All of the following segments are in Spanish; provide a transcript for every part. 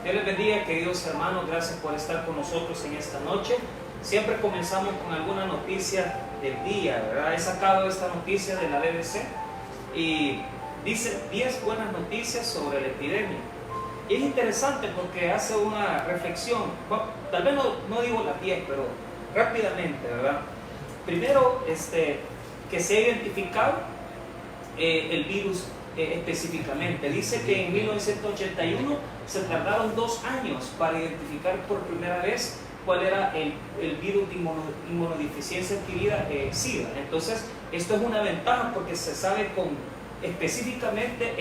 Dios les bendiga, queridos hermanos, gracias por estar con nosotros en esta noche. Siempre comenzamos con alguna noticia del día, ¿verdad? He sacado esta noticia de la BBC y dice 10 buenas noticias sobre la epidemia. Y es interesante porque hace una reflexión, bueno, tal vez no digo las 10, pero rápidamente, ¿verdad? Primero, que se ha identificado el virus específicamente. Dice que en 1981 se tardaron 2 años para identificar por primera vez cuál era el virus de inmunodeficiencia adquirida, SIDA. Entonces, esto es una ventaja porque se sabe específicamente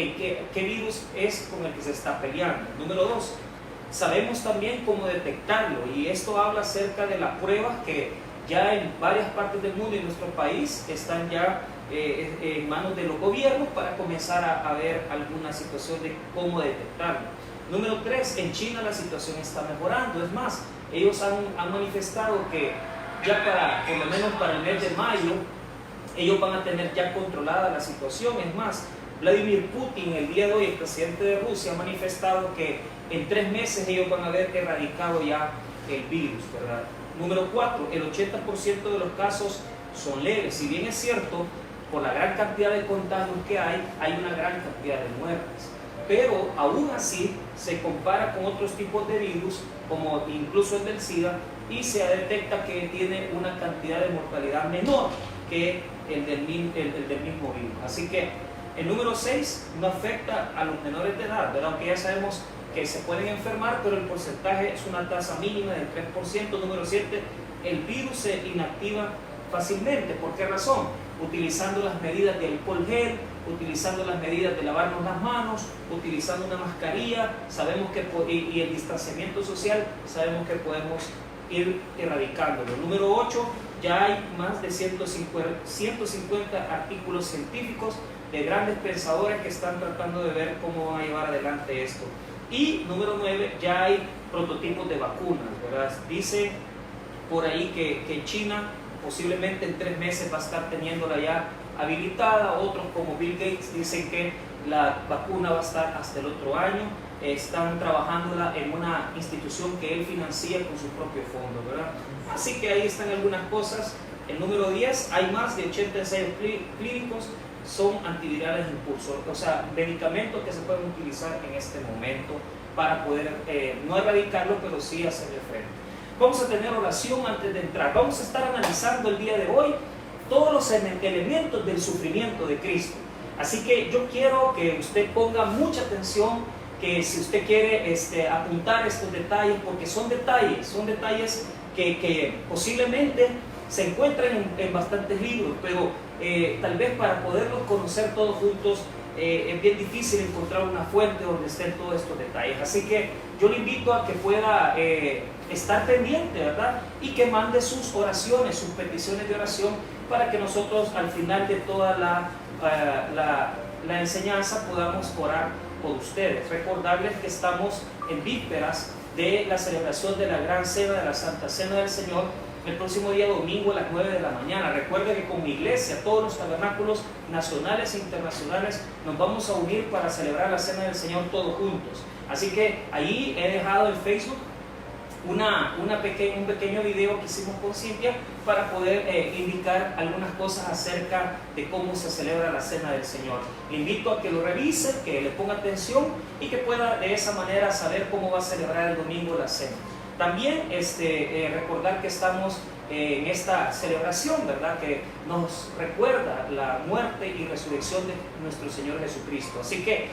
qué virus es con el que se está peleando. Número 2, sabemos también cómo detectarlo, y esto habla acerca de las pruebas que ya en varias partes del mundo y en nuestro país están ya en manos de los gobiernos para comenzar a ver alguna situación de cómo detectarlo. Número 3, en China la situación está mejorando. Es más, ellos han manifestado que ya por lo menos para el mes de mayo, ellos van a tener ya controlada la situación. Es más, Vladimir Putin, el día de hoy, el presidente de Rusia, ha manifestado que en 3 meses ellos van a haber erradicado ya el virus, ¿verdad? Número 4, el 80% de los casos son leves. Si bien es cierto, por la gran cantidad de contagios que hay una gran cantidad de muertes. Pero aún así se compara con otros tipos de virus, como incluso el del SIDA, y se detecta que tiene una cantidad de mortalidad menor que el del mismo virus. Así que el número 6 no afecta a los menores de edad, ¿verdad? Aunque ya sabemos que se pueden enfermar, pero el porcentaje es una tasa mínima del 3%. Número 7, el virus se inactiva fácilmente. ¿Por qué razón? Utilizando las medidas de alcohol gel, utilizando las medidas de lavarnos las manos, utilizando una mascarilla, sabemos que, y el distanciamiento social, sabemos que podemos ir erradicándolo. Número 8, ya hay más de 150 artículos científicos de grandes pensadores que están tratando de ver cómo van a llevar adelante esto. Y número 9, ya hay prototipos de vacunas, ¿verdad? Dice por ahí que China posiblemente en 3 meses va a estar teniéndola ya habilitada. Otros como Bill Gates dicen que la vacuna va a estar hasta el otro año. Están trabajándola en una institución que él financia con su propio fondo, ¿verdad? Así que ahí están algunas cosas. El número 10, hay más de 80 ensayos clínicos, son antivirales en curso, o sea, medicamentos que se pueden utilizar en este momento para poder no erradicarlo, pero sí hacerle frente. Vamos a tener oración antes de entrar. Vamos a estar analizando el día de hoy todos los elementos del sufrimiento de Cristo. Así que yo quiero que usted ponga mucha atención, que si usted quiere apuntar estos detalles, porque son detalles que posiblemente se encuentran en bastantes libros, pero tal vez para poderlos conocer todos juntos es bien difícil encontrar una fuente donde estén todos estos detalles. Así que yo le invito a que pueda estar pendiente, ¿verdad? Y que mande sus oraciones, sus peticiones de oración, para que nosotros al final de toda la enseñanza podamos orar por ustedes. Recordarles que estamos en vísperas de la celebración de la Gran Cena, de la Santa Cena del Señor, el próximo día domingo a las 9 de la mañana. Recuerde que con mi iglesia, todos los tabernáculos nacionales e internacionales, nos vamos a unir para celebrar la Cena del Señor todos juntos. Así que ahí he dejado en Facebook un pequeño video que hicimos con Cintia para poder indicar algunas cosas acerca de cómo se celebra la Cena del Señor. Le invito a que lo revise, que le ponga atención y que pueda de esa manera saber cómo va a celebrar el domingo la Cena. También recordar que estamos en esta celebración, ¿verdad?, que nos recuerda la muerte y resurrección de nuestro Señor Jesucristo. Así que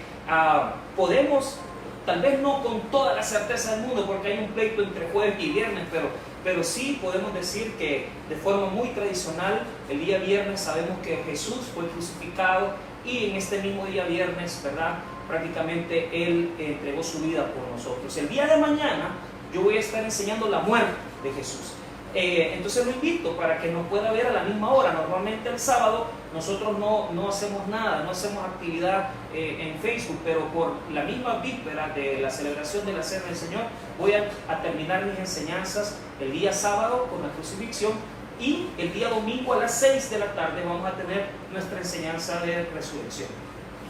podemos, tal vez no con toda la certeza del mundo, porque hay un pleito entre jueves y viernes, pero sí podemos decir que de forma muy tradicional, el día viernes sabemos que Jesús fue crucificado, y en este mismo día viernes, ¿verdad?, prácticamente Él entregó su vida por nosotros. El día de mañana yo voy a estar enseñando la muerte de Jesús. Entonces lo invito para que nos pueda ver a la misma hora. Normalmente el sábado nosotros no hacemos nada, no hacemos actividad en Facebook, pero por la misma víspera de la celebración de la Cena del Señor voy a terminar mis enseñanzas el día sábado con la crucifixión, y el día domingo a las 6 de la tarde vamos a tener nuestra enseñanza de resurrección.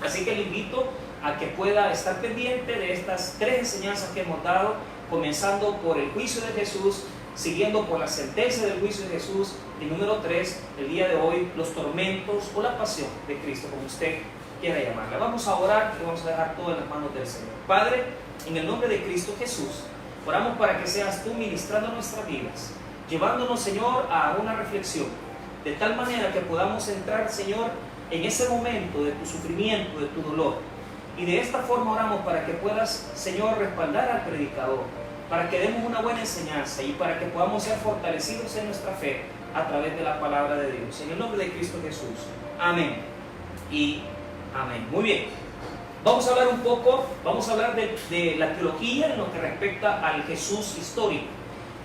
Así que le invito a que pueda estar pendiente de estas 3 enseñanzas que hemos dado, comenzando por el juicio de Jesús, siguiendo por la sentencia del juicio de Jesús, y número 3, el día de hoy, los tormentos o la pasión de Cristo, como usted quiera llamarla. Vamos a orar y vamos a dejar todo en las manos del Señor. Padre, en el nombre de Cristo Jesús, oramos para que seas tú ministrando nuestras vidas, llevándonos, Señor, a una reflexión, de tal manera que podamos entrar, Señor, en ese momento de tu sufrimiento, de tu dolor. Y de esta forma oramos para que puedas, Señor, respaldar al predicador, para que demos una buena enseñanza y para que podamos ser fortalecidos en nuestra fe a través de la palabra de Dios. En el nombre de Cristo Jesús. Amén y amén. Muy bien. Vamos a hablar un poco, vamos a hablar de la teología en lo que respecta al Jesús histórico.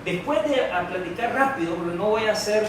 Después de platicar rápido, porque no voy a ser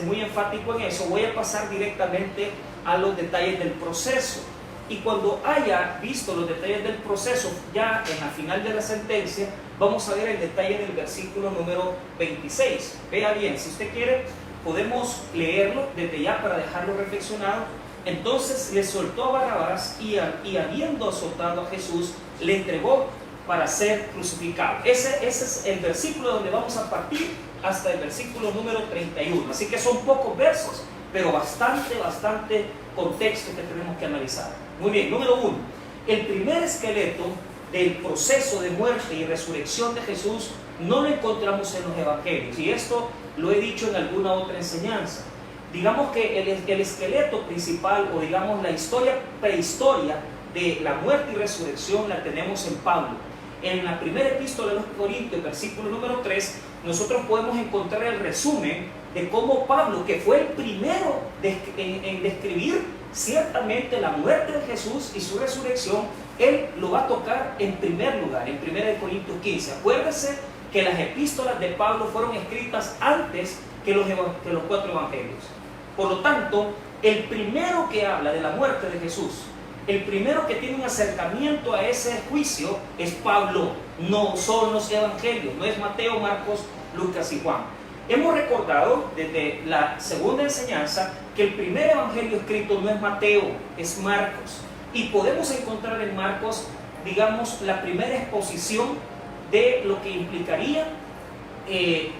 muy enfático en eso, voy a pasar directamente a los detalles del proceso. Y cuando haya visto los detalles del proceso, ya en la final de la sentencia, vamos a ver el detalle del versículo número 26. Vea bien, si usted quiere, podemos leerlo desde ya para dejarlo reflexionado. Entonces le soltó a Barrabás y habiendo azotado a Jesús, le entregó para ser crucificado. Ese es el versículo donde vamos a partir hasta el versículo número 31. Así que son pocos versos, pero bastante contexto que tenemos que analizar. Muy bien, número 1. El primer esqueleto del proceso de muerte y resurrección de Jesús no lo encontramos en los evangelios. Y esto lo he dicho en alguna otra enseñanza. Digamos que el esqueleto principal, o digamos la prehistoria de la muerte y resurrección, la tenemos en Pablo. En la primera epístola de los Corintios, versículo número 3, nosotros podemos encontrar el resumen de cómo Pablo, que fue el primero en describir ciertamente la muerte de Jesús y su resurrección, él lo va a tocar en primer lugar, en 1 Corintios 15. Acuérdense que las epístolas de Pablo fueron escritas antes que los 4 evangelios. Por lo tanto, el primero que habla de la muerte de Jesús, el primero que tiene un acercamiento a ese juicio es Pablo, no son los evangelios, no es Mateo, Marcos, Lucas y Juan. Hemos recordado desde la segunda enseñanza que el primer evangelio escrito no es Mateo, es Marcos. Y podemos encontrar en Marcos, digamos, la primera exposición de lo que implicaría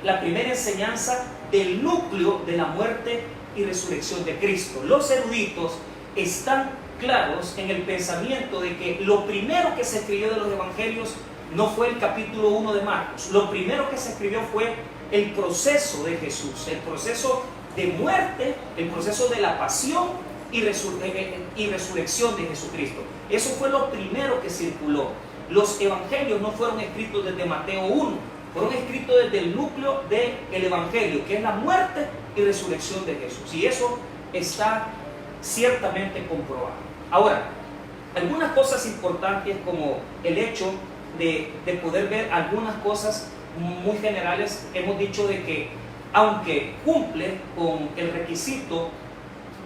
la primera enseñanza del núcleo de la muerte y resurrección de Cristo. Los eruditos están claros en el pensamiento de que lo primero que se escribió de los evangelios no fue el capítulo 1 de Marcos. Lo primero que se escribió fue el proceso de Jesús, el proceso de muerte, el proceso de la pasión y resurrección de Jesucristo. Eso fue lo primero que circuló. Los evangelios no fueron escritos desde Mateo 1, fueron escritos desde el núcleo del evangelio, que es la muerte y resurrección de Jesús. Y eso está ciertamente comprobado. Ahora, algunas cosas importantes, como el hecho de poder ver algunas cosas muy generales. Hemos dicho de que aunque cumple con el requisito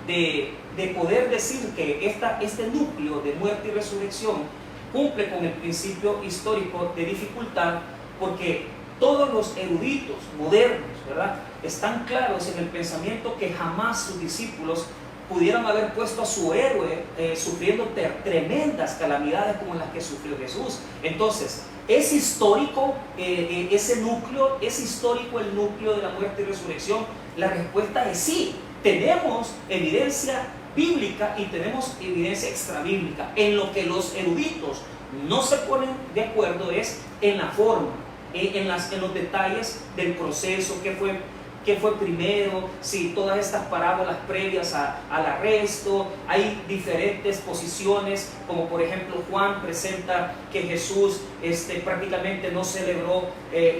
de poder decir que este núcleo de muerte y resurrección cumple con el principio histórico de dificultad, porque todos los eruditos modernos, ¿verdad?, están claros en el pensamiento que jamás sus discípulos pudieran haber puesto a su héroe sufriendo tremendas calamidades como las que sufrió Jesús. Entonces, ¿es histórico ese núcleo? ¿Es histórico el núcleo de la muerte y resurrección? La respuesta es sí. Tenemos evidencia bíblica y tenemos evidencia extrabíblica. En lo que los eruditos no se ponen de acuerdo es en la forma, en los detalles del proceso, qué fue primero, si todas estas parábolas previas al arresto. Hay diferentes posiciones, como por ejemplo Juan presenta que Jesús prácticamente no celebró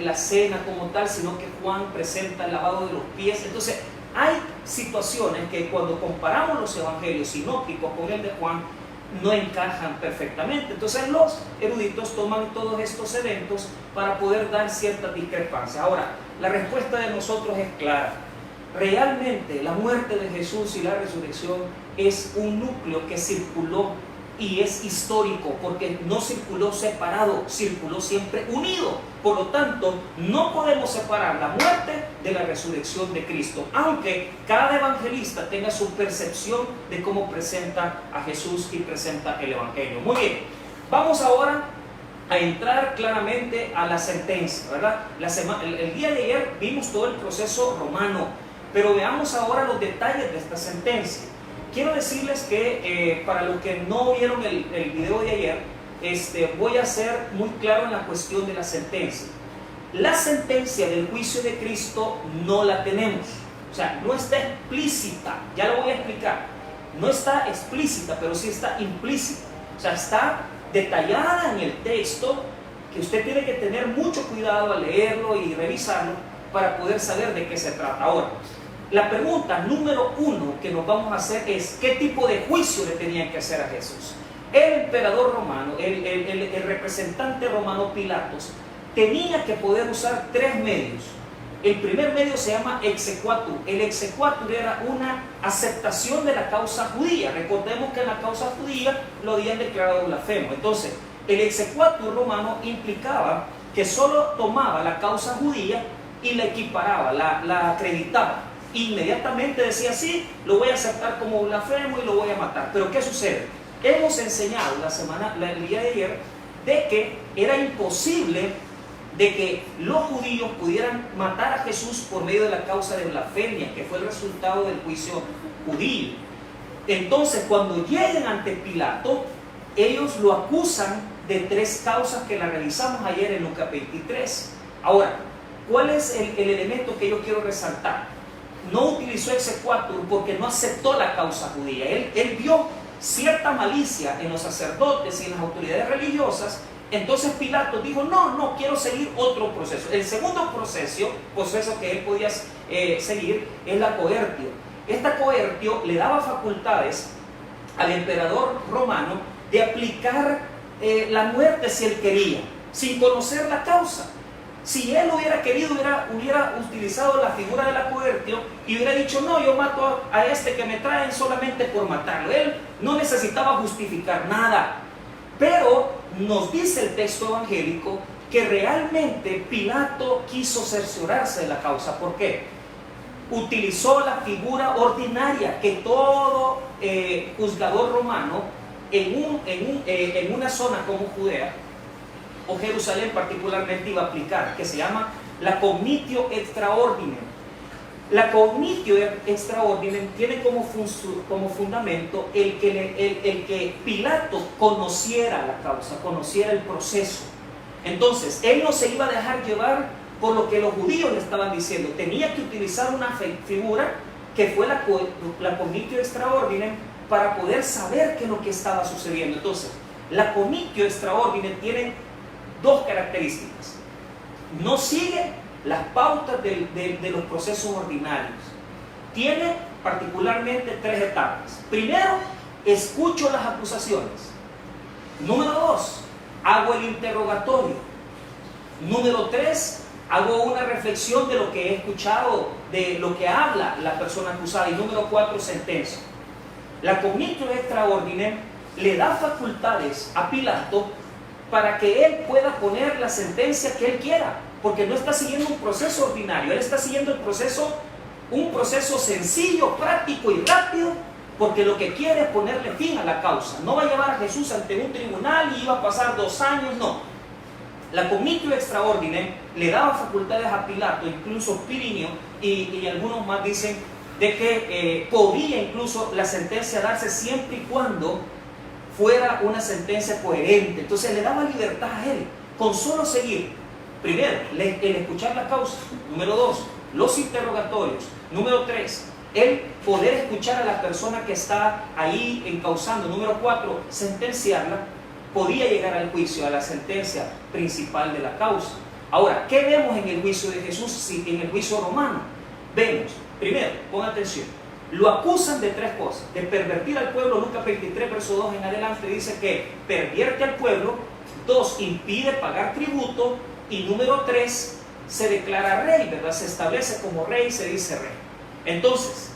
la cena como tal, sino que Juan presenta el lavado de los pies. Entonces hay situaciones que cuando comparamos los evangelios sinópticos con el de Juan no encajan perfectamente. Entonces los eruditos toman todos estos eventos para poder dar ciertas discrepancias. Ahora, la respuesta de nosotros es clara. Realmente la muerte de Jesús y la resurrección es un núcleo que circuló y es histórico porque no circuló separado, circuló siempre unido. Por lo tanto, no podemos separar la muerte de la resurrección de Cristo, aunque cada evangelista tenga su percepción de cómo presenta a Jesús y presenta el Evangelio. Muy bien, vamos ahora a entrar claramente a la sentencia, ¿verdad? El día de ayer vimos todo el proceso romano, pero veamos ahora los detalles de esta sentencia. Quiero decirles que para los que no vieron el video de ayer, voy a ser muy claro en la cuestión de la sentencia. La sentencia del juicio de Cristo no la tenemos, o sea, no está explícita, ya lo voy a explicar. No está explícita, pero sí está implícita, o sea, está detallada en el texto, que usted tiene que tener mucho cuidado al leerlo y revisarlo para poder saber de qué se trata. Ahora, la pregunta número 1 que nos vamos a hacer es: ¿qué tipo de juicio le tenían que hacer a Jesús? El emperador romano, el representante romano Pilatos, tenía que poder usar 3 medios. El primer medio se llama exequatur. El exequatur era una aceptación de la causa judía. Recordemos que en la causa judía lo habían declarado blasfemo. Entonces, el exequatur romano implicaba que solo tomaba la causa judía y la equiparaba, la acreditaba. Inmediatamente decía: sí, lo voy a aceptar como blasfemo y lo voy a matar. Pero ¿qué sucede? Hemos enseñado el día de ayer de que era imposible de que los judíos pudieran matar a Jesús por medio de la causa de blasfemia, que fue el resultado del juicio judío. Entonces, cuando lleguen ante Pilato, ellos lo acusan de 3 causas que la revisamos ayer en Lucas 23. Ahora, ¿cuál es el elemento que yo quiero resaltar? No utilizó exequatur porque no aceptó la causa judía. Él vio cierta malicia en los sacerdotes y en las autoridades religiosas. Entonces Pilato dijo: no quiero seguir otro proceso. El segundo proceso que él podía seguir es la coertio. Esta coertio le daba facultades al emperador romano de aplicar la muerte si él quería, sin conocer la causa. Si él hubiera querido, hubiera utilizado la figura de la coertio y hubiera dicho: no, yo mato a este que me traen solamente por matarlo. Él no necesitaba justificar nada. Pero nos dice el texto evangélico que realmente Pilato quiso cerciorarse de la causa. ¿Por qué? Utilizó la figura ordinaria que todo juzgador romano en una zona como Judea o Jerusalén particularmente iba a aplicar, que se llama la cognitio extra ordinem. La cognitio extra ordinem tiene como fundamento el que Pilato conociera la causa, conociera el proceso. Entonces, él no se iba a dejar llevar por lo que los judíos le estaban diciendo. Tenía que utilizar una figura que fue la cognitio extra ordinem para poder saber qué es lo que estaba sucediendo. Entonces, la cognitio extra ordinem tiene 2 características. No sigue las pautas de los procesos ordinarios. Tiene particularmente 3 etapas. Primero, escucho las acusaciones. Número 2, hago el interrogatorio. Número 3, hago una reflexión de lo que he escuchado, de lo que habla la persona acusada. Y número 4, sentencia. La cognitio extra ordinem le da facultades a Pilato para que él pueda poner la sentencia que él quiera, porque no está siguiendo un proceso ordinario, él está siguiendo un proceso sencillo, práctico y rápido, porque lo que quiere es ponerle fin a la causa. No va a llevar a Jesús ante un tribunal y iba a pasar 2 años, no. La cognitio extra ordinem le daba facultades a Pilato, incluso Plininio y algunos más dicen de que podía incluso la sentencia darse siempre y cuando fuera una sentencia coherente. Entonces le daba libertad a él con solo seguir, primero, el escuchar la causa. Número 2, los interrogatorios. Número 3, el poder escuchar a la persona que está ahí encausando. Número 4, sentenciarla. Podía llegar al juicio, a la sentencia principal de la causa. Ahora, ¿qué vemos en el juicio de Jesús, en el juicio romano? Vemos, primero, pon atención, lo acusan de 3 cosas: de pervertir al pueblo. Lucas 23, verso 2 en adelante dice que pervierte al pueblo. 2, impide pagar tributo. Y número 3, se declara rey, ¿verdad? Se establece como rey, se dice rey. Entonces,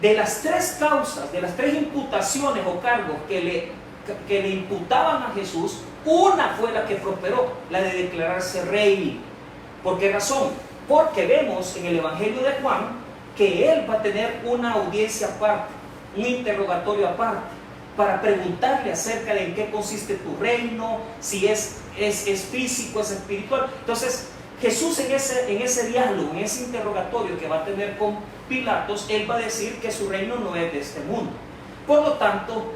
de las 3 causas, de las 3 imputaciones o cargos que que le imputaban a Jesús, una fue la que prosperó, la de declararse rey. ¿Por qué razón? Porque vemos en el Evangelio de Juan que él va a tener una audiencia aparte, un interrogatorio aparte, para preguntarle acerca de en qué consiste tu reino, si es físico, es espiritual. Entonces, Jesús en ese diálogo, en ese interrogatorio que va a tener con Pilatos, él va a decir que su reino no es de este mundo. Por lo tanto,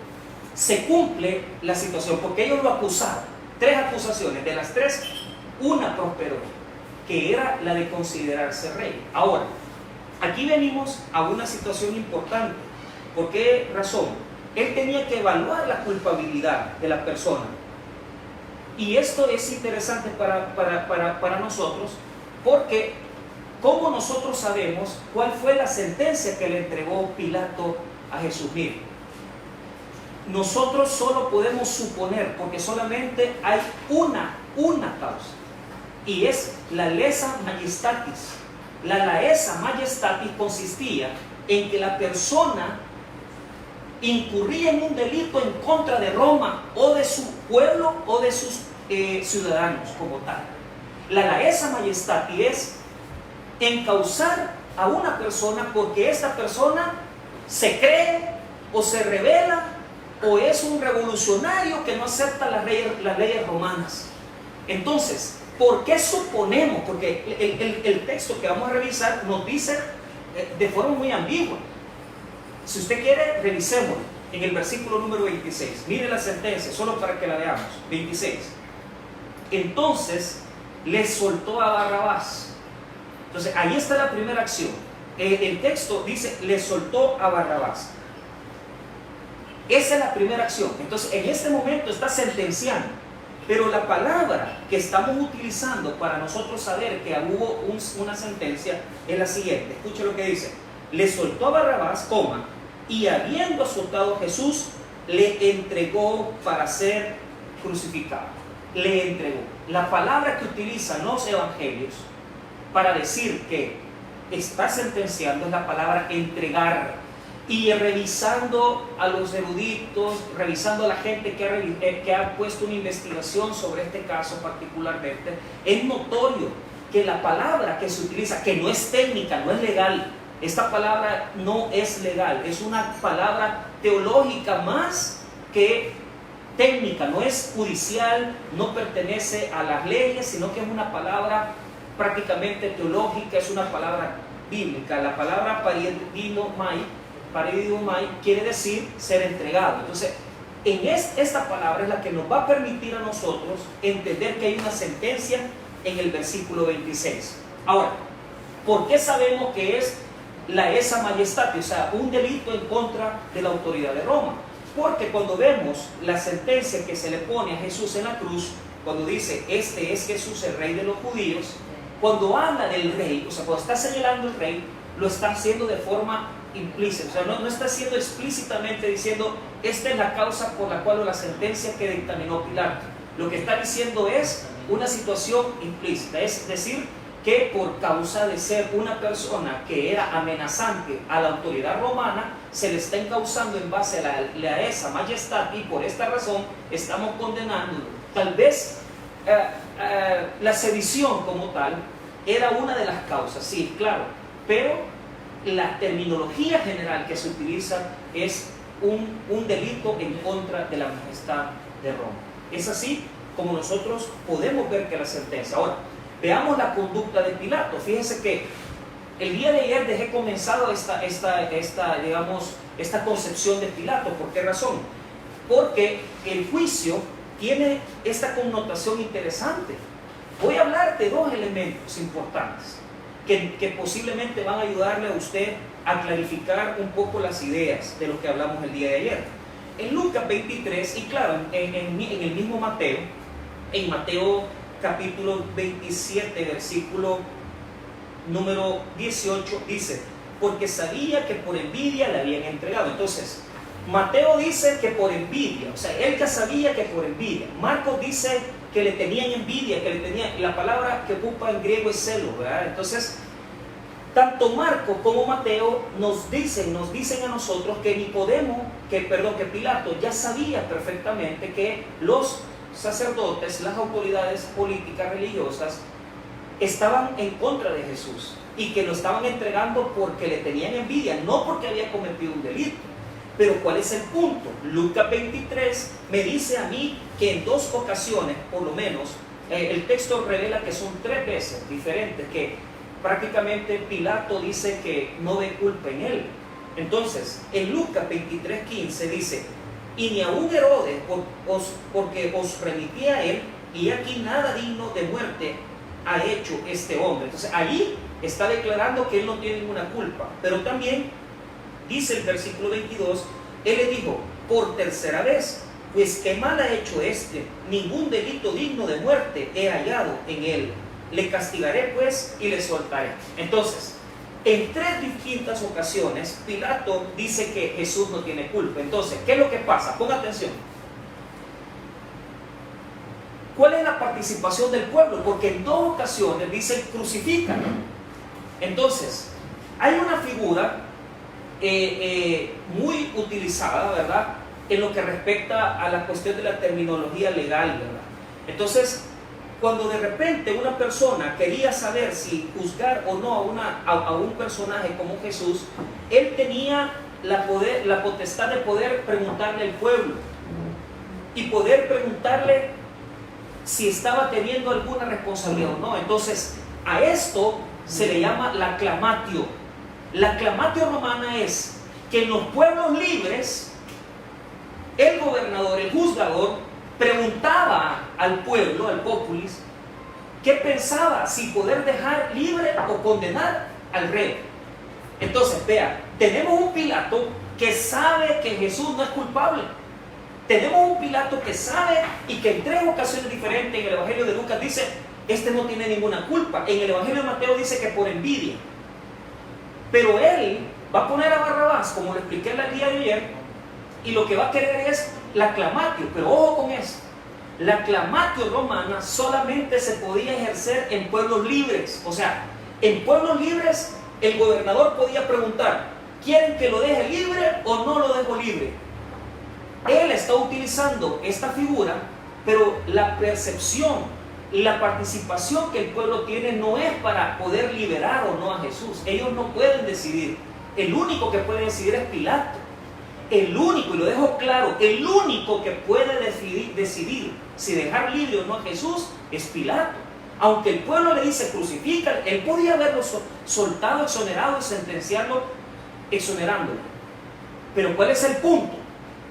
se cumple la situación, porque ellos lo acusaron. 3 acusaciones, de las 3, una prosperó, que era la de considerarse rey. Ahora, aquí venimos a una situación importante. ¿Por qué razón? Él tenía que evaluar la culpabilidad de la persona. Y esto es interesante para nosotros, porque ¿cómo nosotros sabemos cuál fue la sentencia que le entregó Pilato a Jesús? Mire, nosotros solo podemos suponer, porque solamente hay una causa, y es la lesa majestatis. La laesa majestatis consistía en que la persona incurría en un delito en contra de Roma o de su pueblo o de sus ciudadanos como tal. La laesa majestatis es encausar a una persona porque esta persona se cree o se revela o es un revolucionario que no acepta las leyes romanas. Entonces, ¿por qué suponemos? Porque el texto que vamos a revisar nos dice de forma muy ambigua. Si usted quiere, revisémoslo en el versículo número 26. Mire la sentencia, solo para que la veamos. 26. Entonces, le soltó a Barrabás. Entonces, ahí está la primera acción. El texto dice, le soltó a Barrabás. Esa es la primera acción. Entonces, en este momento está sentenciando. Pero la palabra que estamos utilizando para nosotros saber que hubo una sentencia es la siguiente. Escuche lo que dice. Le soltó a Barrabás, y habiendo azotado a Jesús, le entregó para ser crucificado. Le entregó. La palabra que utilizan los evangelios para decir que está sentenciando es la palabra entregar. Y revisando a los eruditos, revisando a la gente que ha puesto una investigación sobre este caso particularmente, es notorio que la palabra que se utiliza, que no es técnica, no es legal, esta palabra no es legal, es una palabra teológica más que técnica, no es judicial, no pertenece a las leyes, sino que es una palabra prácticamente teológica, es una palabra bíblica. La palabra paradidomai quiere decir ser entregado. Entonces, esta palabra es la que nos va a permitir a nosotros entender que hay una sentencia en el versículo 26. Ahora, ¿por qué sabemos que es la esa majestad? O sea, un delito en contra de la autoridad de Roma. Porque cuando vemos la sentencia que se le pone a Jesús en la cruz, cuando dice, este es Jesús, el rey de los judíos, cuando habla del rey, o sea, cuando está señalando el rey, lo está haciendo de forma implícita, o sea, no está haciendo explícitamente diciendo, esta es la causa por la cual, o la sentencia que dictaminó Pilato. Lo que está diciendo es una situación implícita, es decir, que por causa de ser una persona que era amenazante a la autoridad romana, se le está encausando en base a esa majestad, y por esta razón estamos condenándolo. Tal vez la sedición como tal era una de las causas, sí, claro, pero la terminología general que se utiliza es un delito en contra de la majestad de Roma. Es así como nosotros podemos ver que la sentencia. Ahora, veamos la conducta de Pilato. Fíjense que el día de ayer dejé comenzado esta concepción de Pilato. ¿Por qué razón? Porque el juicio tiene esta connotación interesante. Voy a hablar de 2 elementos importantes que posiblemente van a ayudarle a usted a clarificar un poco las ideas de lo que hablamos el día de ayer. En Lucas 23, y claro, en el mismo Mateo, en Mateo capítulo 27, versículo número 18, dice, porque sabía que por envidia le habían entregado. Entonces, Mateo dice que por envidia, o sea, él ya sabía que por envidia. Marcos dice que le tenían envidia, la palabra que ocupa en griego es celo, ¿verdad? Entonces, tanto Marcos como Mateo nos dicen a nosotros que que Pilato ya sabía perfectamente que los sacerdotes, las autoridades políticas religiosas, estaban en contra de Jesús y que lo estaban entregando porque le tenían envidia, no porque había cometido un delito. Pero ¿cuál es el punto? Lucas 23 me dice a mí que en 2 ocasiones, por lo menos, el texto revela que son 3 veces diferentes, que prácticamente Pilato dice que no ve culpa en él. Entonces, en Lucas 23:15 dice: y ni aun Herodes, porque os remití a él, y aquí nada digno de muerte ha hecho este hombre. Entonces, ahí está declarando que él no tiene ninguna culpa. Pero también dice el versículo 22, él le dijo por tercera vez: pues qué mal ha hecho este, ningún delito digno de muerte he hallado en él. Le castigaré pues y le soltaré. Entonces, en 3 distintas ocasiones, Pilato dice que Jesús no tiene culpa. Entonces, ¿qué es lo que pasa? Ponga atención. ¿Cuál es la participación del pueblo? Porque en 2 ocasiones dice crucifícalo. Entonces, hay una figura muy utilizada, ¿verdad?, en lo que respecta a la cuestión de la terminología legal, ¿verdad? Entonces, cuando de repente una persona quería saber si juzgar o no a un personaje como Jesús, él tenía la potestad de poder preguntarle al pueblo y poder preguntarle si estaba teniendo alguna responsabilidad o no. Entonces, a esto se le llama la clamatio. La clamatio romana es que en los pueblos libres, el gobernador, el juzgador, preguntaba al pueblo, al populis, qué pensaba, si poder dejar libre o condenar al rey. Entonces, vea, tenemos un Pilato que sabe que Jesús no es culpable. Tenemos un Pilato que sabe y que en 3 ocasiones diferentes en el Evangelio de Lucas dice, este no tiene ninguna culpa. En el Evangelio de Mateo dice que por envidia. Pero él va a poner a Barrabás, como lo expliqué el día de ayer, y lo que va a querer es la clamatio. Pero ojo con eso, la clamatio romana solamente se podía ejercer en pueblos libres. O sea, en pueblos libres el gobernador podía preguntar, ¿quieren que lo deje libre o no lo dejo libre? Él está utilizando esta figura, pero la percepción, la participación que el pueblo tiene no es para poder liberar o no a Jesús. Ellos no pueden decidir. El único que puede decidir es Pilato. El único, y lo dejo claro, el único que puede decidir si dejar libre o no a Jesús es Pilato. Aunque el pueblo le dice crucifícalo, él podía haberlo soltado, exonerado y sentenciarlo exonerándolo. Pero ¿cuál es el punto?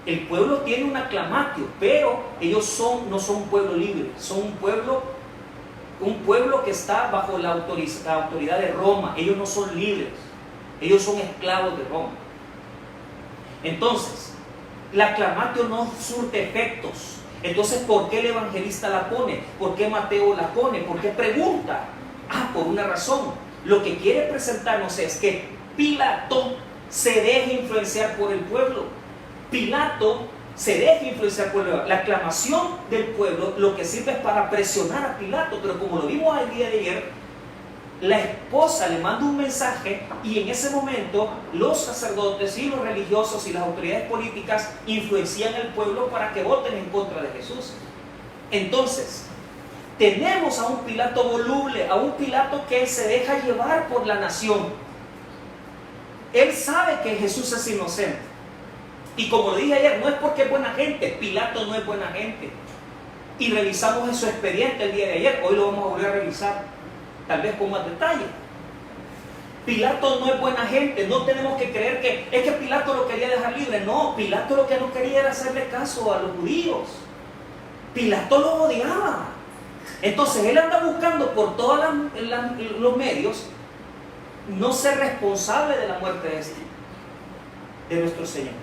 El pueblo tiene una clamatio, pero ellos no son un pueblo libre, son un pueblo que está bajo la autoridad de Roma. Ellos no son libres, ellos son esclavos de Roma. Entonces, la clamatio no surte efectos. Entonces, ¿por qué el evangelista la pone? ¿Por qué Mateo la pone? ¿Por qué pregunta? Por una razón. Lo que quiere presentarnos es que Pilato se deje influenciar por el pueblo. Pilato se deja influenciar por el pueblo. La aclamación del pueblo lo que sirve es para presionar a Pilato, pero como lo vimos el día de ayer, la esposa le manda un mensaje y en ese momento los sacerdotes y los religiosos y las autoridades políticas influencian al pueblo para que voten en contra de Jesús. Entonces, tenemos a un Pilato voluble, a un Pilato que se deja llevar por la nación. Él sabe que Jesús es inocente. Y como lo dije ayer, no es porque es buena gente, Pilato no es buena gente. Y revisamos su expediente el día de ayer, hoy lo vamos a volver a revisar, tal vez con más detalle. Pilato no es buena gente, no tenemos que creer que es que Pilato lo quería dejar libre. No, Pilato lo que no quería era hacerle caso a los judíos. Pilato lo odiaba. Entonces él anda buscando por todos los medios no ser responsable de la muerte de nuestro Señor.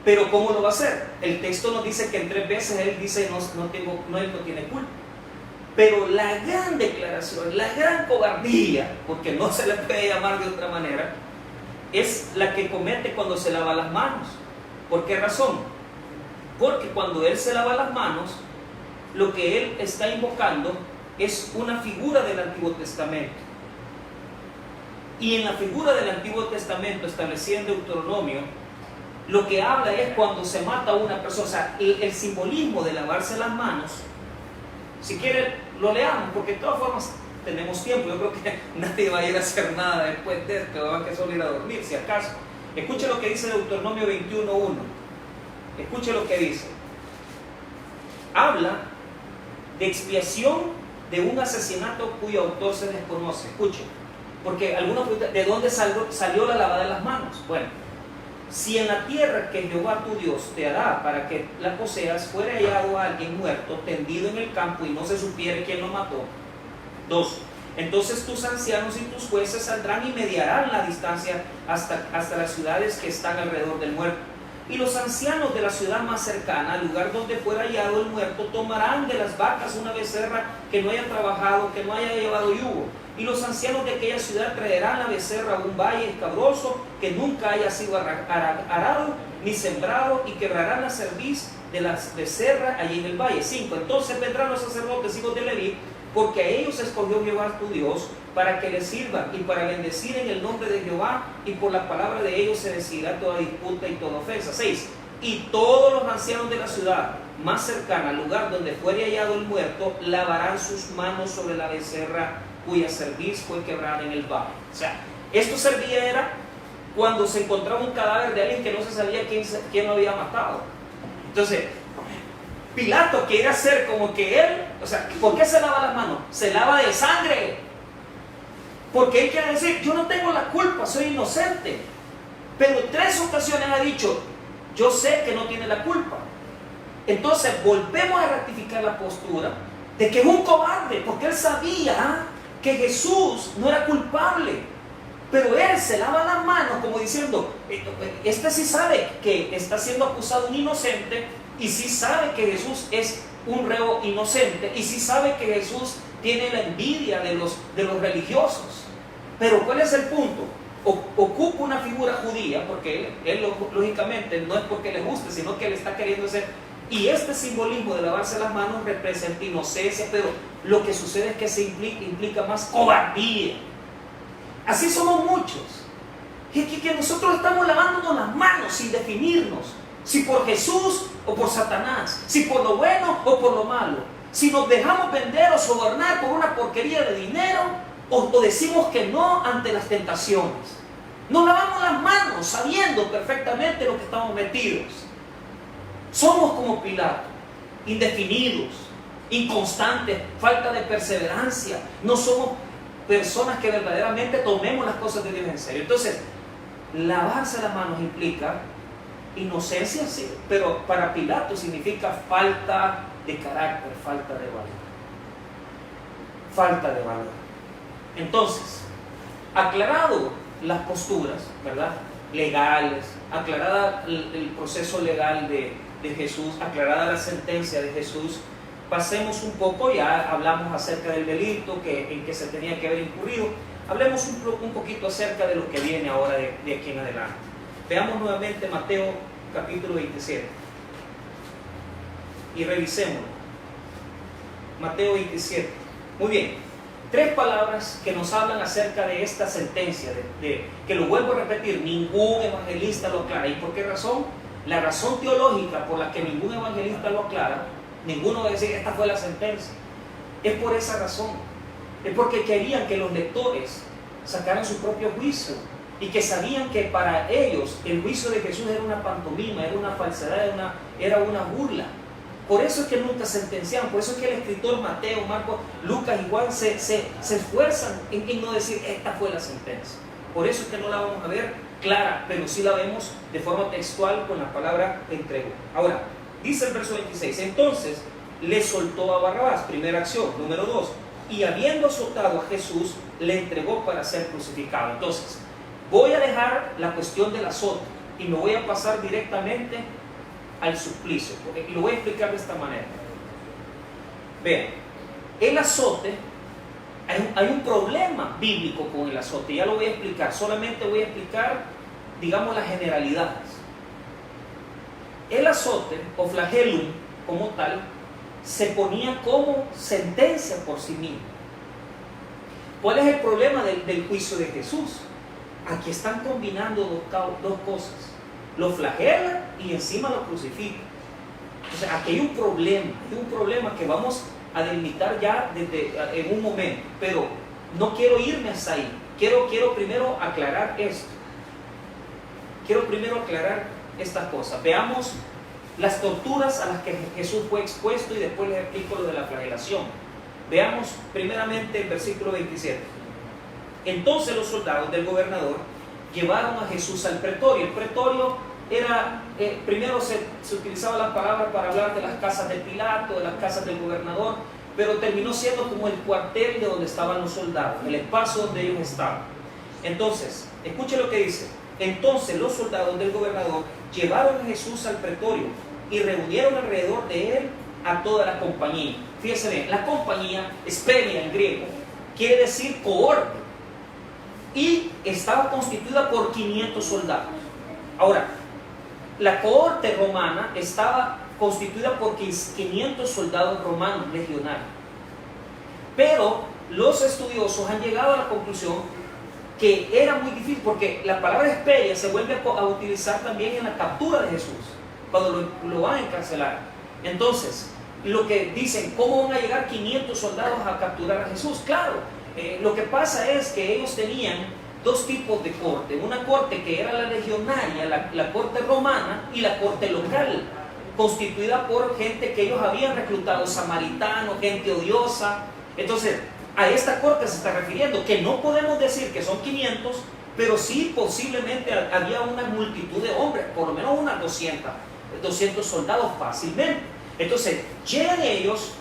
Pero ¿cómo lo va a hacer? El texto nos dice que en 3 veces él dice él no tiene culpa. Pero la gran declaración, la gran cobardía, porque no se le puede llamar de otra manera, es la que comete cuando se lava las manos. ¿Por qué razón? Porque cuando él se lava las manos, lo que él está invocando es una figura del Antiguo Testamento. Y en la figura del Antiguo Testamento establecida en Deuteronomio, lo que habla es cuando se mata a una persona. O sea, el simbolismo de lavarse las manos, si quieren lo leamos, porque de todas formas tenemos tiempo. Yo creo que nadie va a ir a hacer nada después de esto, va a que solo ir a dormir, si acaso. Escuche lo que dice Deuteronomio 21:1. Escuche lo que dice. Habla de expiación de un asesinato cuyo autor se desconoce. Escuche, porque algunos preguntan, ¿de dónde salió la lavada de las manos? Bueno, si en la tierra que Jehová tu Dios te hará para que la poseas fuera hallado a alguien muerto, tendido en el campo, y no se supiere quién lo mató. 2. Entonces tus ancianos y tus jueces saldrán y mediarán la distancia hasta las ciudades que están alrededor del muerto. Y los ancianos de la ciudad más cercana, al lugar donde fuera hallado el muerto, tomarán de las vacas una becerra que no haya trabajado, que no haya llevado yugo. Y los ancianos de aquella ciudad traerán la becerra a un valle escabroso que nunca haya sido arado ni sembrado, y quebrarán la cerviz de la becerra allí en el valle. 5. Entonces vendrán los sacerdotes, hijos de Leví, porque a ellos escogió Jehová tu Dios para que les sirvan y para bendecir en el nombre de Jehová, y por la palabra de ellos se decidirá toda disputa y toda ofensa. 6. Y todos los ancianos de la ciudad más cercana al lugar donde fuere hallado el muerto lavarán sus manos sobre la becerra cuya cerviz fue quebrada en el valle. O sea, esto servía era cuando se encontraba un cadáver de alguien que no se sabía quién lo había matado. Entonces, Pilato quiere hacer como que él, o sea, ¿por qué se lava las manos? Se lava de sangre. Porque él quiere decir, yo no tengo la culpa, soy inocente. Pero 3 ocasiones ha dicho, yo sé que no tiene la culpa. Entonces volvemos a ratificar la postura de que es un cobarde, porque él sabía que Jesús no era culpable. Pero él se lava las manos como diciendo, este sí sabe que está siendo acusado un inocente, y sí sabe que Jesús es un reo inocente, y sí sabe que Jesús tiene la envidia de los religiosos. Pero ¿cuál es el punto? Ocupa una figura judía, porque él lógicamente no es porque le guste, sino que él está queriendo ser. Y este simbolismo de lavarse las manos representa inocencia, pero lo que sucede es que se implica más cobardía. Así somos muchos, que nosotros estamos lavándonos las manos sin definirnos, si por Jesús o por Satanás, si por lo bueno o por lo malo, si nos dejamos vender o sobornar por una porquería de dinero, o decimos que no ante las tentaciones. Nos lavamos las manos sabiendo perfectamente lo que estamos metidos. Somos como Pilato, indefinidos, inconstantes, falta de perseverancia. No somos personas que verdaderamente tomemos las cosas de Dios en serio. Entonces, lavarse las manos implica inocencia, sí, pero para Pilato significa falta de carácter, falta de valor. Falta de valor. Entonces, aclarado las posturas, ¿verdad?, legales, aclarada el proceso legal de Jesús, aclarada la sentencia de Jesús, pasemos un poco, ya hablamos acerca del delito en que se tenía que haber incurrido, hablemos un poquito acerca de lo que viene ahora de aquí en adelante. Veamos nuevamente Mateo capítulo 27 y revisémoslo. Mateo 27. Muy bien. 3 palabras que nos hablan acerca de esta sentencia, que lo vuelvo a repetir, ningún evangelista lo aclara. ¿Y por qué razón? La razón teológica por la que ningún evangelista lo aclara, ninguno va a decir esta fue la sentencia, es por esa razón. Es porque querían que los lectores sacaran su propio juicio, y que sabían que para ellos el juicio de Jesús era una pantomima, era una falsedad, era una burla. Por eso es que nunca sentenciaban, por eso es que el escritor Mateo, Marcos, Lucas y Juan se esfuerzan en no decir esta fue la sentencia. Por eso es que no la vamos a ver clara, pero sí la vemos de forma textual con la palabra entregó. Ahora, dice el verso 26, entonces le soltó a Barrabás, primera acción. Número 2, y habiendo azotado a Jesús, le entregó para ser crucificado. Entonces, voy a dejar la cuestión del azote y me voy a pasar directamente al suplicio, y lo voy a explicar de esta manera. Vean, el azote, hay un problema bíblico con el azote, ya lo voy a explicar, solamente voy a explicar, digamos, las generalidades. El azote, o flagelum como tal, se ponía como sentencia por sí mismo. ¿Cuál es el problema del juicio de Jesús? aquí están combinando dos cosas. Lo flagela y encima lo crucifica. Entonces aquí hay un problema que vamos a delimitar ya en un momento, pero no quiero irme hasta ahí. Quiero primero aclarar esto. Quiero primero aclarar estas cosas. Veamos las torturas a las que Jesús fue expuesto y después les explico lo de la flagelación. Veamos primeramente el versículo 27. Entonces los soldados del gobernador llevaron a Jesús al pretorio. El pretorio era, primero se utilizaba la palabra para hablar de las casas de Pilato, de las casas del gobernador, pero terminó siendo como el cuartel de donde estaban los soldados, el espacio donde ellos estaban. Entonces, escuche lo que dice. Entonces los soldados del gobernador llevaron a Jesús al pretorio y reunieron alrededor de él a toda la compañía. Fíjense bien, la compañía, speria en griego, quiere decir cohorte, y estaba constituida por 500 soldados. Ahora, la cohorte romana estaba constituida por 500 soldados romanos legionarios. Pero los estudiosos han llegado a la conclusión que era muy difícil, porque la palabra esperia se vuelve a utilizar también en la captura de Jesús, cuando lo van a encarcelar. Entonces, lo que dicen, ¿cómo van a llegar 500 soldados a capturar a Jesús? Claro, lo que pasa es que ellos tenían dos tipos de corte. Una corte que era la legionaria, la corte romana, y la corte local, constituida por gente que ellos habían reclutado, samaritanos, gente odiosa. Entonces, a esta corte se está refiriendo, que no podemos decir que son 500, pero sí posiblemente había una multitud de hombres, por lo menos unas 200 soldados fácilmente. Entonces, llegan ellos,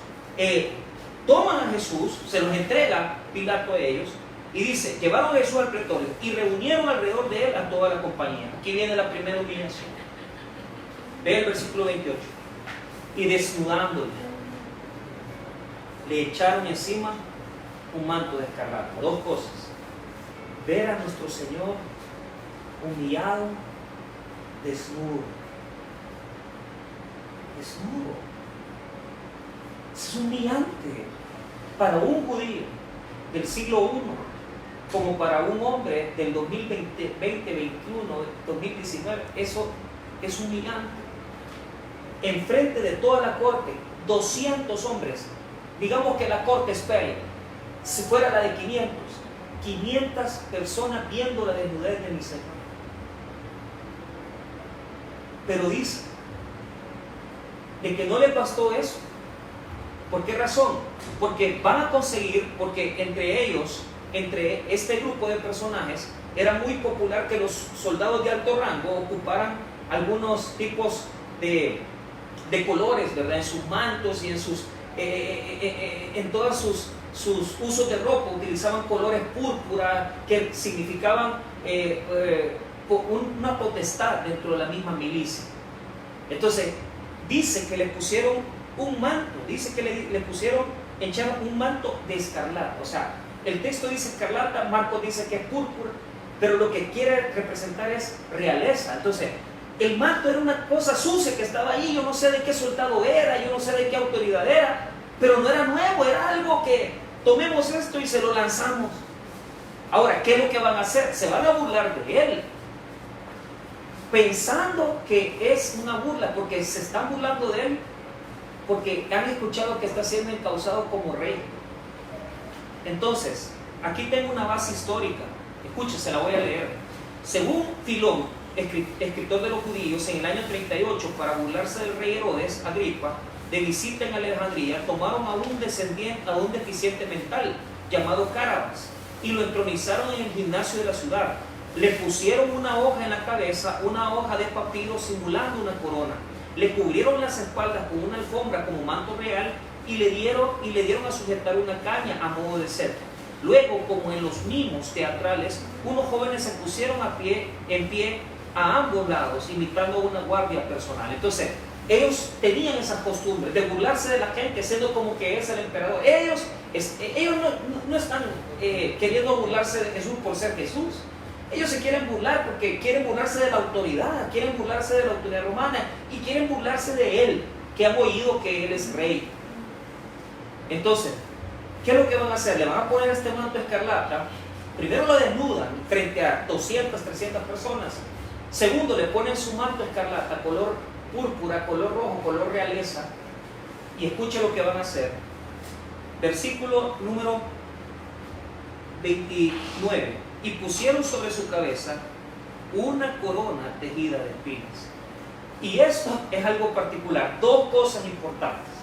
toman a Jesús, se los entrega Pilato a ellos, y dice, llevaron a Jesús al pretorio y reunieron alrededor de él a toda la compañía. Aquí viene la primera humillación. Ve el versículo 28. Y desnudándole, le echaron encima un manto de escarlata. Dos cosas: ver a nuestro Señor humillado, desnudo. Es humillante para un judío del siglo I, como para un hombre del 2020, 2021, 2019. Eso es humillante. Enfrente de toda la corte, 200 hombres. Digamos que la corte espera, si fuera la de 500 personas viendo la desnudez de mi Señor. Pero dice de que no les bastó eso. ¿Por qué razón? Porque van a conseguir, porque entre ellos, entre este grupo de personajes, era muy popular que los soldados de alto rango ocuparan algunos tipos de colores, ¿verdad? En sus mantos y en todos sus usos de ropa utilizaban colores púrpura que significaban una potestad dentro de la misma milicia. Entonces dice que le pusieron un manto, dice que le pusieron, echaron un manto de escarlata. O sea, el texto dice escarlata, Marcos dice que es púrpura, pero lo que quiere representar es realeza. Entonces, el manto era una cosa sucia que estaba ahí, yo no sé de qué soldado era, yo no sé de qué autoridad era, pero no era nuevo, era algo que tomemos esto y se lo lanzamos. Ahora, ¿qué es lo que van a hacer? Se van a burlar de él, pensando que es una burla, porque se están burlando de él, porque han escuchado que está siendo encausado como rey. Entonces, aquí tengo una base histórica, escúchese, la voy a leer. Según Filón, escritor de los judíos, en el año 38, para burlarse del rey Herodes Agripa, de visita en Alejandría, tomaron a un deficiente mental llamado Carabas y lo entronizaron en el gimnasio de la ciudad. Le pusieron una hoja en la cabeza, una hoja de papiro simulando una corona. Le cubrieron las espaldas con una alfombra como manto real y le dieron a sujetar una caña a modo de cetro. Luego, como en los mimos teatrales, unos jóvenes se pusieron en pie a ambos lados, imitando una guardia personal. Entonces, ellos tenían esa costumbre de burlarse de la gente, siendo como que es el emperador. Ellos no están queriendo burlarse de Jesús por ser Jesús. Ellos se quieren burlar porque quieren burlarse de la autoridad, quieren burlarse de la autoridad romana y quieren burlarse de él, que han oído que él es rey. Entonces, ¿qué es lo que van a hacer? Le van a poner este manto escarlata Primero lo desnudan frente a 200, 300 personas. Segundo, le ponen su manto escarlata, color púrpura, color rojo, color realeza. Y escuche lo que van a hacer. Versículo número 29. Y pusieron sobre su cabeza una corona tejida de espinas. Y esto es algo particular. Dos cosas importantes.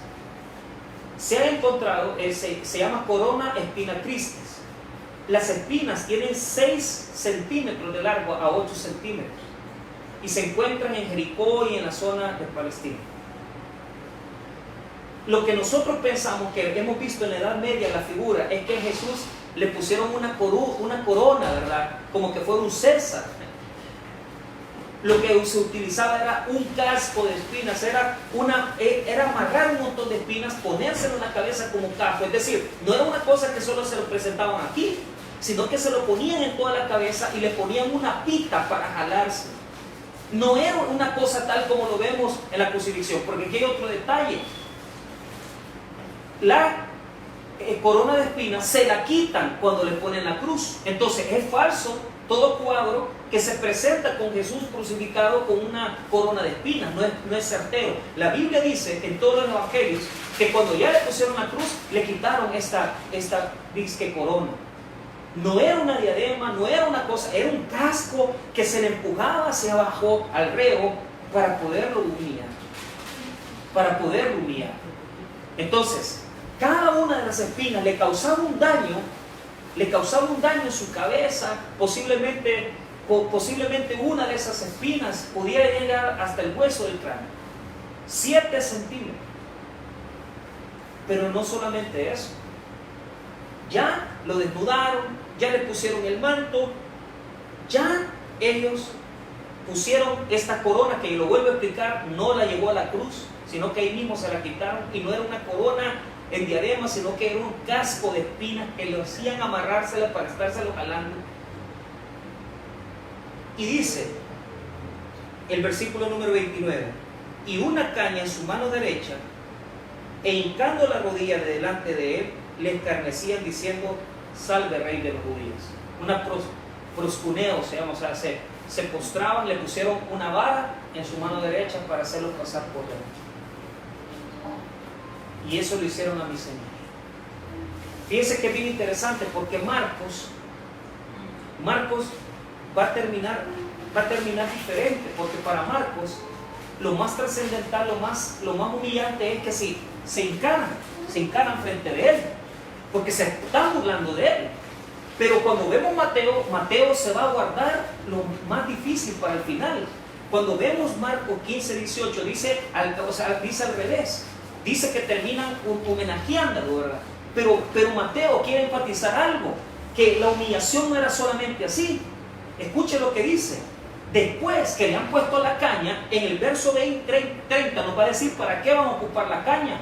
Se ha encontrado, se llama corona espina tristis. Las espinas tienen 6 centímetros de largo a 8 centímetros. Y se encuentran en Jericó y en la zona de Palestina. Lo que nosotros pensamos, que hemos visto en la Edad Media la figura, es que a Jesús le pusieron una corona, ¿verdad? Como que fuera un César. Lo que se utilizaba era un casco de espinas, era amarrar un montón de espinas, ponérselo en la cabeza como casco. Es decir, no era una cosa que solo se lo presentaban aquí, sino que se lo ponían en toda la cabeza y le ponían una pita para jalarse. No era una cosa tal como lo vemos en la crucifixión, porque aquí hay otro detalle. La corona de espinas se la quitan cuando le ponen la cruz. Entonces es falso todo cuadro que se presenta con Jesús crucificado con una corona de espinas. No es certero. La Biblia dice en todos los evangelios que cuando ya le pusieron la cruz, le quitaron esta disque corona. No era una diadema, no era una cosa, era un casco que se le empujaba hacia abajo al reo para poderlo humillar. Entonces, cada una de las espinas le causaba un daño en su cabeza. Posiblemente una de esas espinas pudiera llegar hasta el hueso del cráneo, 7 centímetros. Pero no solamente eso, ya lo desnudaron, ya le pusieron el manto, ya ellos pusieron esta corona, que lo vuelvo a explicar, no la llevó a la cruz, sino que ahí mismo se la quitaron, y no era una corona en diadema, sino que era un casco de espinas que lo hacían amarrársela para estárselo jalando. Y dice el versículo número 29: y una caña en su mano derecha, e hincando la rodilla de delante de él, le escarnecían diciendo: salve, rey de los judíos. Una proscuneo se llama, o sea, se postraban, le pusieron una vara en su mano derecha para hacerlo pasar por rey. Y eso lo hicieron a mi Señor. Fíjense que es bien interesante, porque Marcos va a terminar diferente, porque para Marcos lo más trascendental, lo más humillante es que se encaran frente de él, porque se están burlando de él. Pero cuando vemos Mateo se va a guardar lo más difícil para el final. Cuando vemos Marcos 15, 18, dice al revés. Dice que terminan homenajeando, ¿verdad? Pero Mateo quiere enfatizar algo, que la humillación no era solamente así. Escuche lo que dice. Después que le han puesto la caña, en el verso 30 nos va a decir para qué van a ocupar la caña.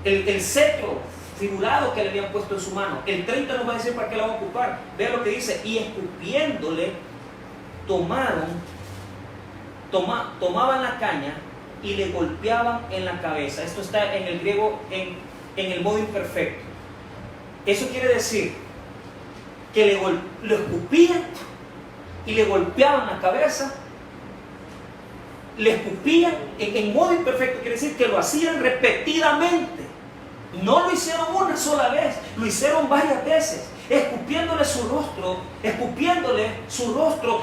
El cetro figurado que le habían puesto en su mano. El 30 nos va a decir para qué la van a ocupar. Vea lo que dice: y escupiéndole, tomaban la caña y le golpeaban en la cabeza. Esto está en el griego en el modo imperfecto. Eso quiere decir que lo escupían y le golpeaban la cabeza. Le escupían en modo imperfecto, quiere decir que lo hacían repetidamente. No lo hicieron una sola vez, lo hicieron varias veces, escupiéndole su rostro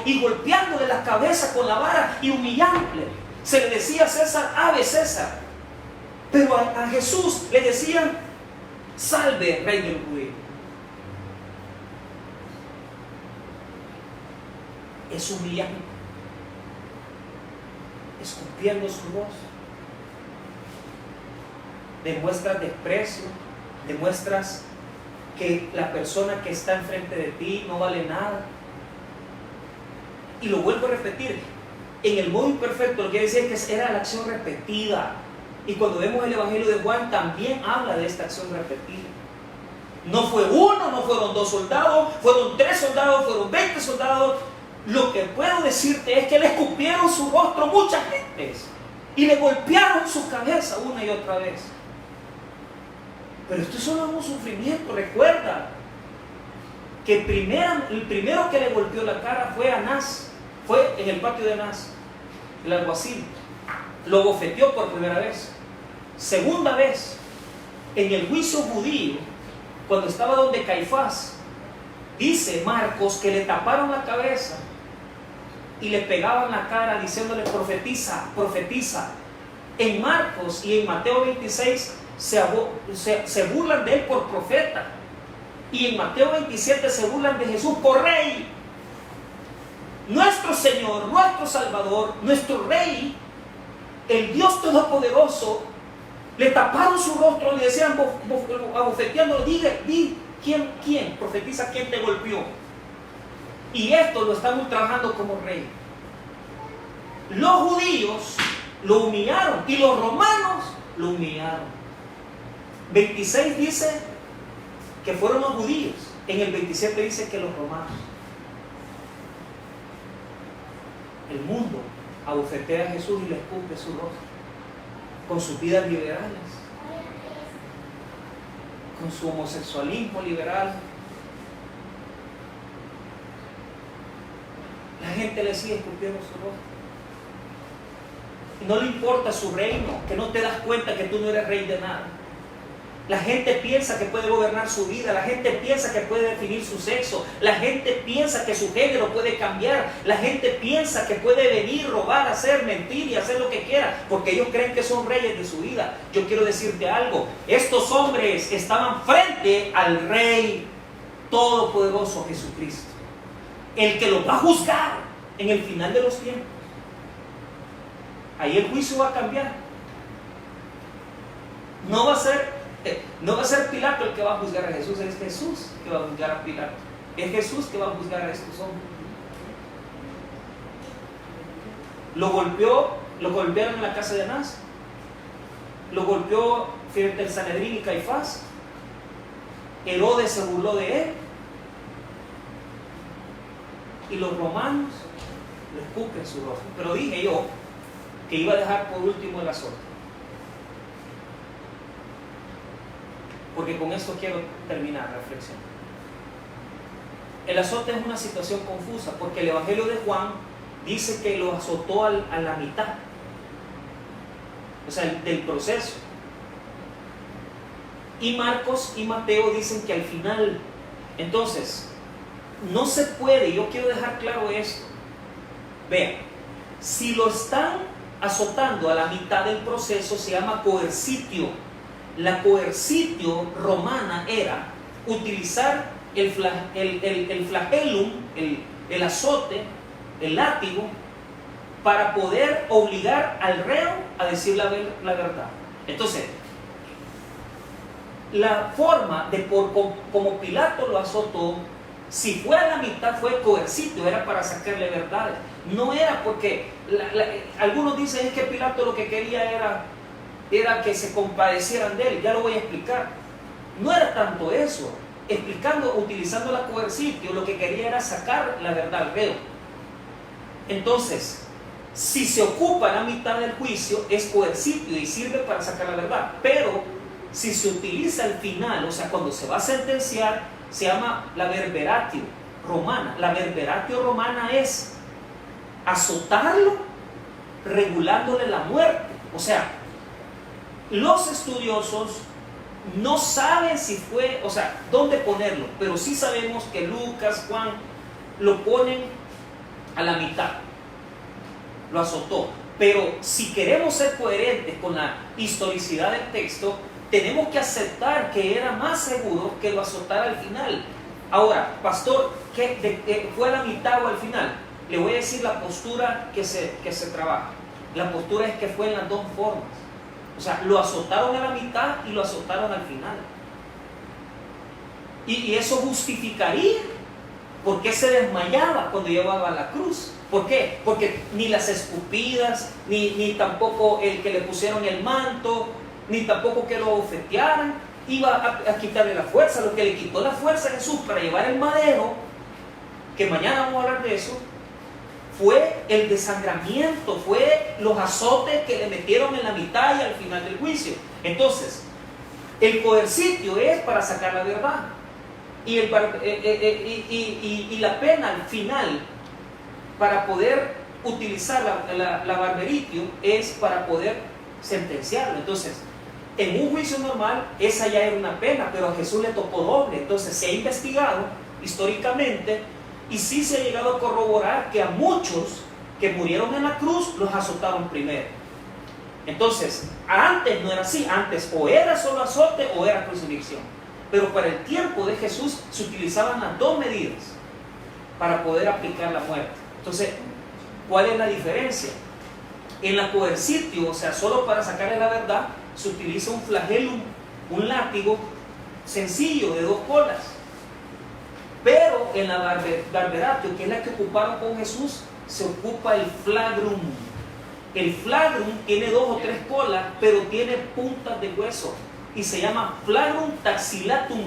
y golpeándole la cabeza con la vara y humillándole. Se le decía a César: ave César. Pero a Jesús le decían: salve, rey del judío. Es humillante, escupiendo su rostro. Demuestras desprecio, demuestras que la persona que está enfrente de ti no vale nada. Y lo vuelvo a repetir, en el modo imperfecto lo que decía es que era la acción repetida. Y cuando vemos el Evangelio de Juan también habla de esta acción repetida. No fue uno, no fueron 2 soldados, fueron 3 soldados, fueron 20 soldados. Lo que puedo decirte es que le escupieron su rostro muchas gentes y le golpearon su cabeza una y otra vez. Pero esto es solo un sufrimiento, recuerda. que el primero que le golpeó la cara fue Anás, fue en el patio de Anás, el alguacil. Lo bofeteó por primera vez. Segunda vez, en el juicio judío, cuando estaba donde Caifás, dice Marcos que le taparon la cabeza y le pegaban la cara diciéndole profetiza, profetiza. En Marcos y en Mateo 26 se burlan de él por profeta, y en Mateo 27 se burlan de Jesús por rey. Nuestro Señor, nuestro Salvador, nuestro Rey, el Dios Todopoderoso, le taparon su rostro, le decían abofeteándolo, di quién, profetiza quién te golpeó. Y esto lo están ultrajando como rey. Los judíos lo humillaron y los romanos lo humillaron. 26 dice que fueron los judíos, en el 27 dice que los romanos. El mundo abofetea a Jesús y le escupe su rostro con sus vidas liberales, con su homosexualismo liberal. La gente le sigue escupiendo su rostro. Y no le importa su reino, que no te das cuenta que tú no eres rey de nada. La gente piensa que puede gobernar su vida, la gente piensa que puede definir su sexo, la gente piensa que su género puede cambiar, la gente piensa que puede venir, robar, hacer, mentir y hacer lo que quiera, porque ellos creen que son reyes de su vida. Yo quiero decirte algo, estos hombres estaban frente al Rey Todopoderoso Jesucristo, el que los va a juzgar en el final de los tiempos. Ahí el juicio va a cambiar. No va a ser Pilato el que va a juzgar a Jesús, es Jesús que va a juzgar a Pilato. Es Jesús que va a juzgar a estos hombres. Lo golpearon en la casa de Anás, lo golpeó frente al Sanedrín y Caifás. Herodes se burló de él, y los romanos le escupen su rostro. Pero dije yo que iba a dejar por último el azote, porque con esto quiero terminar la reflexión. El azote es una situación confusa, porque el Evangelio de Juan dice que lo azotó a la mitad, o sea, del proceso. Y Marcos y Mateo dicen que al final. Entonces, no se puede, yo quiero dejar claro esto. Vean, si lo están azotando a la mitad del proceso, se llama coercitio. La coercitio romana era utilizar el flagellum, el azote, el látigo, para poder obligar al reo a decir la verdad. Entonces, la forma de como Pilato lo azotó, si fue a la mitad, fue coercitio, era para sacarle verdades. No era porque algunos dicen es que Pilato lo que quería era que se compadecieran de él. Ya lo voy a explicar. No era tanto eso. Utilizando la coercitio, lo que quería era sacar la verdad al reo. Entonces, si se ocupa la mitad del juicio, es coercitio y sirve para sacar la verdad. Pero si se utiliza al final, o sea, cuando se va a sentenciar, se llama la verberatio romana. La verberatio romana es azotarlo, regulándole la muerte. O sea, los estudiosos no saben si fue, o sea, dónde ponerlo, pero sí sabemos que Lucas, Juan, lo ponen a la mitad, lo azotó. Pero si queremos ser coherentes con la historicidad del texto, tenemos que aceptar que era más seguro que lo azotara al final. Ahora, pastor, ¿fue a la mitad o al final? Le voy a decir la postura que se trabaja. La postura es que fue en las dos formas. O sea, lo azotaron a la mitad y lo azotaron al final. Y eso justificaría por qué se desmayaba cuando llevaba la cruz. ¿Por qué? Porque ni las escupidas, ni tampoco el que le pusieron el manto, ni tampoco que lo bofetearan, iba a quitarle la fuerza. Lo que le quitó la fuerza a Jesús para llevar el madero, que mañana vamos a hablar de eso, fue el desangramiento, fue los azotes que le metieron en la mitad y al final del juicio. Entonces, el coercitio es para sacar la verdad. Y la pena al final, para poder utilizar la barberitio, es para poder sentenciarlo. Entonces, en un juicio normal, esa ya era una pena, pero a Jesús le tocó doble. Entonces, se ha investigado históricamente y sí se ha llegado a corroborar que a muchos que murieron en la cruz los azotaron primero. Entonces, antes no era así. Antes o era solo azote o era crucifixión. Pero para el tiempo de Jesús se utilizaban las dos medidas para poder aplicar la muerte. Entonces, ¿cuál es la diferencia? En la coercitio, o sea, solo para sacarle la verdad, se utiliza un flagellum, un látigo sencillo de 2 colas. Pero en la barberatio, que es la que ocuparon con Jesús, se ocupa el flagrum. El flagrum tiene 2 o 3 colas, pero tiene puntas de hueso y se llama flagrum taxillatum,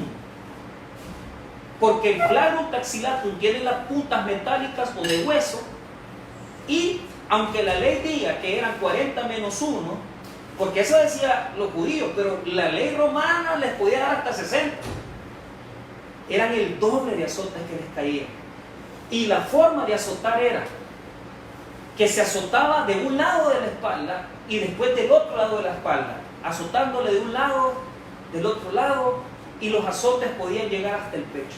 porque el flagrum taxillatum tiene las puntas metálicas o de hueso, y aunque la ley diga que eran 40 menos 1, porque eso decía los judíos, pero la ley romana les podía dar hasta 60, eran el doble de azotes que les caían. Y la forma de azotar era que se azotaba de un lado de la espalda y después del otro lado de la espalda, azotándole de un lado, del otro lado, y los azotes podían llegar hasta el pecho.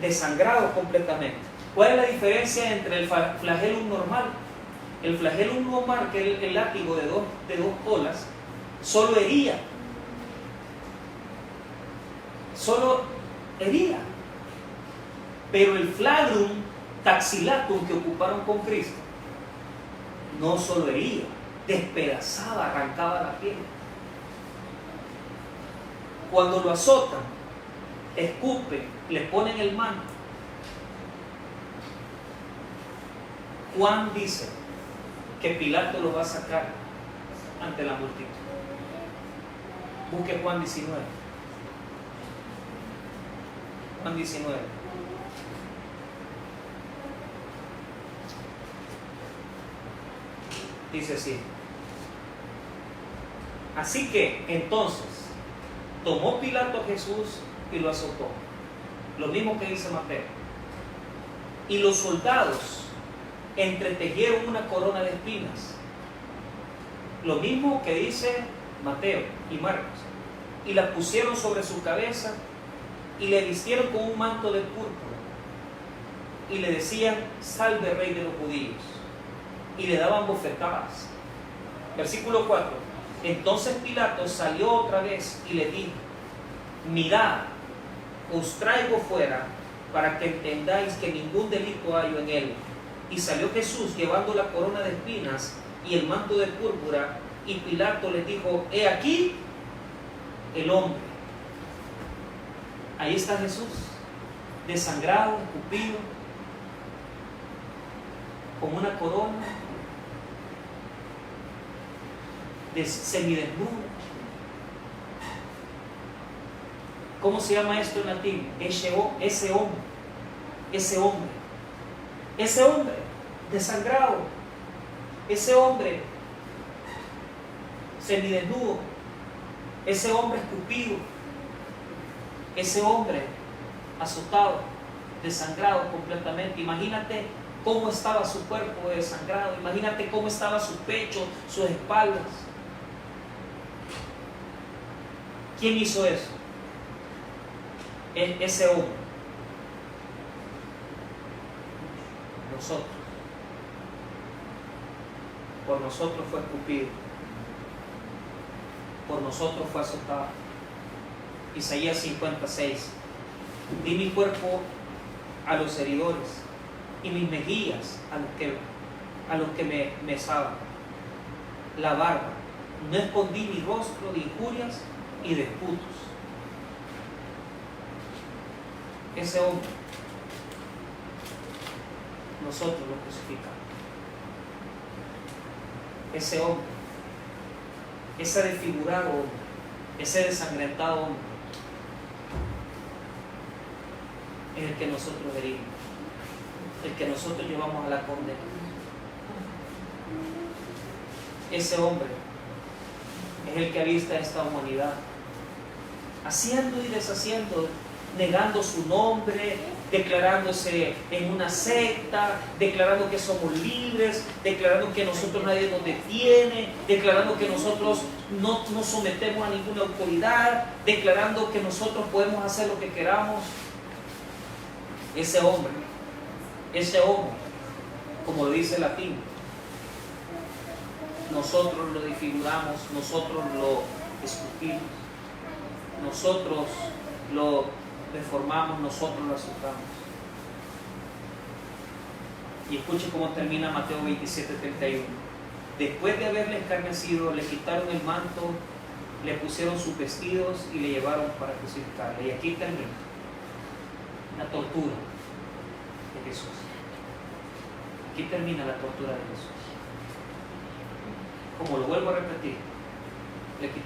Desangrado completamente. ¿Cuál es la diferencia entre el flagellum normal? El flagellum normal, que es el látigo de dos colas, solo hería. Solo hería. Pero el flagrum taxillatum que ocuparon con Cristo no solo hería, despedazaba, arrancaba la piel. Cuando lo azotan, escupen, le ponen el manto. Juan dice que Pilato lo va a sacar ante la multitud. Busque Juan 19. Juan 19. Dice así: así que entonces tomó Pilato a Jesús y lo azotó, lo mismo que dice Mateo, y los soldados entretejieron una corona de espinas, lo mismo que dice Mateo y Marcos, y la pusieron sobre su cabeza y le vistieron con un manto de púrpura y le decían: salve, rey de los judíos, y le daban bofetadas. Versículo 4: entonces Pilato salió otra vez y le dijo: mirad, os traigo fuera para que entendáis que ningún delito hay en él. Y salió Jesús llevando la corona de espinas y el manto de púrpura, y Pilato le dijo: he aquí el hombre. Ahí está Jesús, desangrado, escupido, con una corona, semidesnudo. ¿Cómo se llama esto en latín? Ese hombre desangrado, ese hombre semidesnudo, ese hombre escupido, ese hombre azotado, desangrado completamente. Imagínate cómo estaba su cuerpo desangrado, imagínate cómo estaba su pecho, sus espaldas. ¿Quién hizo eso? Ese hombre. Nosotros. Por nosotros fue escupido, por nosotros fue azotado. Isaías 56: di mi cuerpo a los heridores y mis mejillas a los que me mesaban. La barba, no escondí mi rostro de injurias y disputos. Ese hombre, nosotros lo crucificamos. Ese hombre, ese desfigurado hombre, ese desangrentado hombre, es el que nosotros herimos, el que nosotros llevamos a la condena. Ese hombre es el que avista esta humanidad, haciendo y deshaciendo, negando su nombre, declarándose en una secta, declarando que somos libres, declarando que nosotros nadie nos detiene, declarando que nosotros no nos sometemos a ninguna autoridad, declarando que nosotros podemos hacer lo que queramos. Ese hombre, como lo dice el latín, nosotros lo desfiguramos, nosotros lo escupimos, nosotros lo deformamos, nosotros lo azotamos. Y escuche cómo termina Mateo 27:31. Después de haberle escarnecido, le quitaron el manto, le pusieron sus vestidos y le llevaron para crucificarle. Y aquí termina la tortura de Jesús. Aquí termina la tortura de Jesús. Como lo vuelvo a repetir, le quitaron